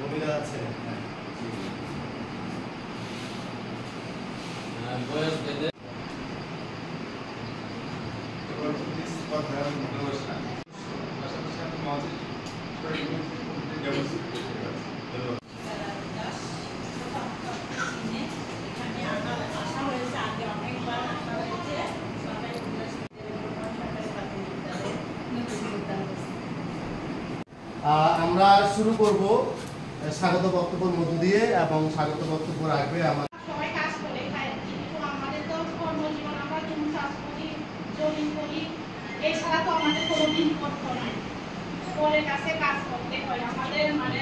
মহিলা আছে আমরা শুরু করব স্বাগত বক্তব্যের মধ্য দিয়ে এবং স্বাগত বক্তব্য রাখবে আমার সবাই কাজ করে খায় কিন্তু আমাদের তো কর্মজীবন আমরা জুম চাষ করি জমিন করি এছাড়া তো আমাদের কোনো দিন করতে নাই পরের কাছে কাজ করতে হয় আমাদের মানে